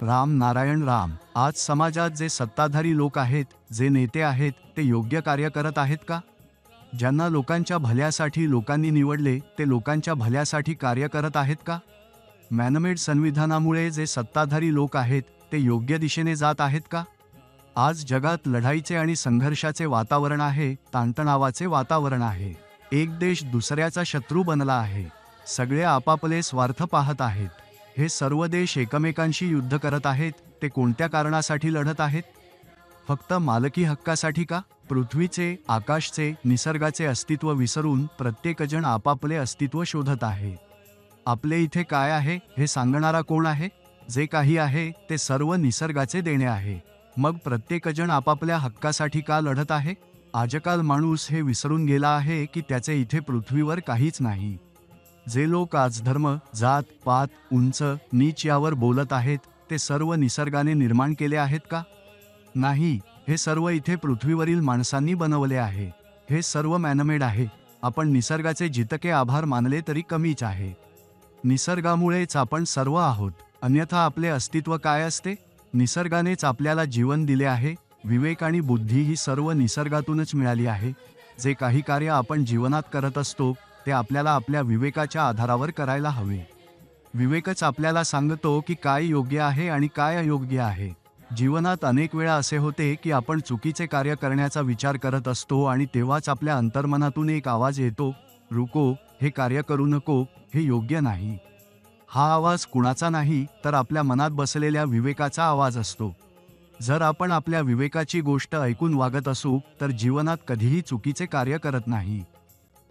राम नारायण राम. आज समाजात जे सत्ताधारी लोक आहेत, जे नेते आहेत, ते योग्य कार्य करत आहेत का? ज्यांना लोकांच्या भल्यासाठी लोकांनी निवडले, ते लोकांच्या भल्यासाठी कार्य करत आहेत का? मॅनमेड संविधानामुळे जे सत्ताधारी लोक आहेत, ते योग्य दिशेने जात आहेत का? आज जगात लढाईचे आणि संघर्षाचे वातावरण आहे, ताणतणावाचे वातावरण आहे. एक देश दुसऱ्याचा शत्रू बनला आहे. सगळे आपापले स्वार्थ पाहत आहेत. हे सर्व देश एकमेकांशी युद्ध करत आहेत. ते कोणत्या कारणासाठी लढत आहेत? फक्त मालकी हक्कासाठी का? पृथ्वीचे, आकाशचे, निसर्गाचे अस्तित्व विसरून प्रत्येकजण आपापले अस्तित्व शोधत आहे. आपले इथे काय आहे हे सांगणारा कोण आहे? जे काही आहे ते सर्व निसर्गाचे देणे आहे. मग प्रत्येकजण आपापल्या हक्कासाठी का लढत आहे? आजकाल माणूस हे विसरून गेला आहे की त्याचे इथे पृथ्वीवर काहीच नाही. जे लोक आज धर्म, जात, पात, उंच, नीच यावर बोलत आहेत, ते सर्व निसर्गाने निर्माण केले आहेत का? नाही, हे सर्व इथे पृथ्वीवरील माणसांनी बनवले आहे. हे सर्व मॅनमेड आहे. आपण निसर्गाचे जितके आभार मानले तरी कमीच आहे. निसर्गामुळेच आपण सर्व आहोत. अन्यथा आपले अस्तित्व काय असते? निसर्गानेच आपल्याला जीवन दिले आहे. विवेक आणि बुद्धी ही सर्व निसर्गातूनच मिळाली आहे. जे काही कार्य आपण जीवनात करत असतो, ते आपल्याला आपल्या विवेकाच्या आधारावर करायला हवे. विवेकच आपल्याला सांगतो की काय योग्य आहे आणि काय अयोग्य आहे. जीवनात अनेक वेळा असे होते की आपण चुकीचे कार्य करण्याचा विचार करत असतो आणि तेव्हाच आपल्या अंतर्मनातून एक आवाज येतो, रुको, हे कार्य करू नको, हे योग्य नाही. हा आवाज कुणाचा नाही, तर आपल्या मनात बसलेल्या विवेकाचा आवाज असतो. जर आपण आपल्या विवेकाची गोष्ट ऐकून वागत असू, तर जीवनात कधीही चुकीचे कार्य करत नाही.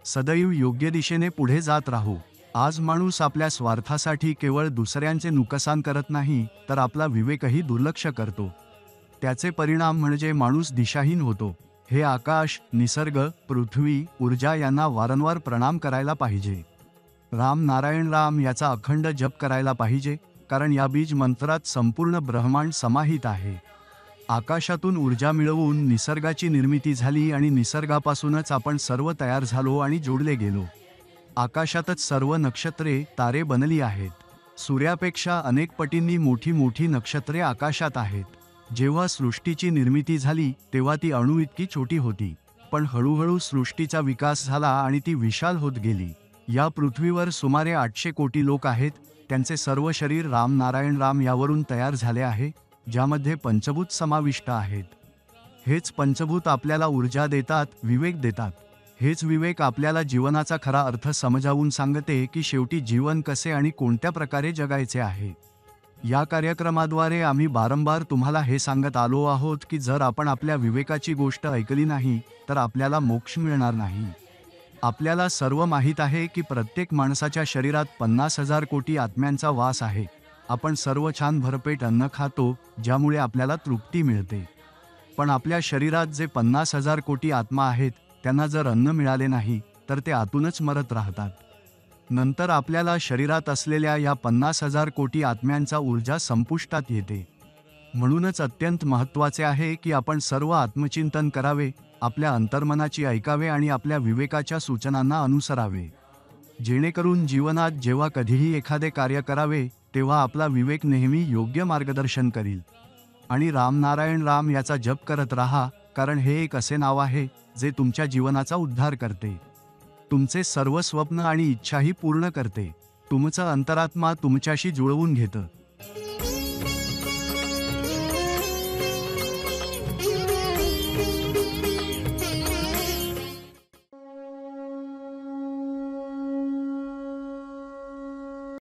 सदैव योग्य दिशेने पुढे जात राहू. आज माणूस आपल्या स्वार्थासाठी केवळ दुसऱ्यांचे नुकसान करत नाही, तर आपला विवेकही दुर्लक्ष करतो. त्याचे परिणाम म्हणजे माणूस दिशाहीन होतो. हे आकाश, निसर्ग, पृथ्वी, ऊर्जा यांना वारंवार प्रणाम करायला पाहिजे. राम नारायण राम याचा अखंड जप करायला पाहिजे, कारण या बीज मंत्रात संपूर्ण ब्रह्मांड समाहित आहे. आकाशातून ऊर्जा मिळवून निसर्गाची निर्मिती झाली आणि निसर्गापासूनच आपण सर्व तयार झालो आणि जोडले गेलो. आकाशातच सर्व नक्षत्रे, तारे बनली आहेत. सूर्यापेक्षा अनेक पटींनी मोठी मोठी नक्षत्रे आकाशात आहेत. जेव्हा सृष्टीची निर्मिती झाली, तेव्हा ती अणू इतकी छोटी होती. पण हळूहळू सृष्टीचा विकास झाला आणि ती विशाल होत गेली. या पृथ्वीवर सुमारे 800 कोटी लोक आहेत. त्यांचे सर्व शरीर राम नारायण राम यावरून तयार झाले आहे, ज्यामध्ये पंचभूत समाविष्ट आहेत. हेच पंचभूत आपल्याला ऊर्जा देतात, विवेक देतात. हेच विवेक आपल्याला जीवनाचा खरा अर्थ समजावून सांगते की शेवटी जीवन कसे आणि कोणत्या प्रकारे जगायचे आहे. या कार्यक्रमाद्वारे आम्ही वारंवार तुम्हाला हे सांगत आलो आहोत की जर आपण आपल्या विवेकाची गोष्ट ऐकली नाही, तर आपल्याला मोक्ष मिळणार नाही. आपल्याला सर्व माहीत आहे की प्रत्येक माणसाच्या शरीरात 50,000 कोटी आत्म्यांचा वास आहे. आपण सर्व छान भरपेट अन्न खातो, ज्यामुळे आपल्याला तृप्ती मिळते. पण आपल्या शरीरात जे 50,000 कोटी आत्मा आहेत, त्यांना जर अन्न मिळाले नाही, तर ते आतूनच मरत राहतात. नंतर आपल्याला शरीरात असलेल्या या 50,000 कोटी आत्म्यांचा ऊर्जा संपुष्टात येते. म्हणूनच अत्यंत महत्त्वाचे आहे की आपण सर्व आत्मचिंतन करावे, आपल्या अंतर्मनाची ऐकावे आणि आपल्या विवेकाच्या सूचनांना अनुसरावे. जेणेकरून जीवनात जेव्हा कधीही एखादे कार्य करावे, तेव्हा आपला विवेक नेहमी योग्य मार्गदर्शन करील. आणि राम नारायण राम याचा जप करत राहा, कारण हे एक असे नाव आहे जे तुमच्या जीवनाचा उद्धार करते. तुमचे सर्व स्वप्न आणि इच्छाही पूर्ण करते. तुमचा अंतरात्मा तुमच्याशी जुळवून घेतं.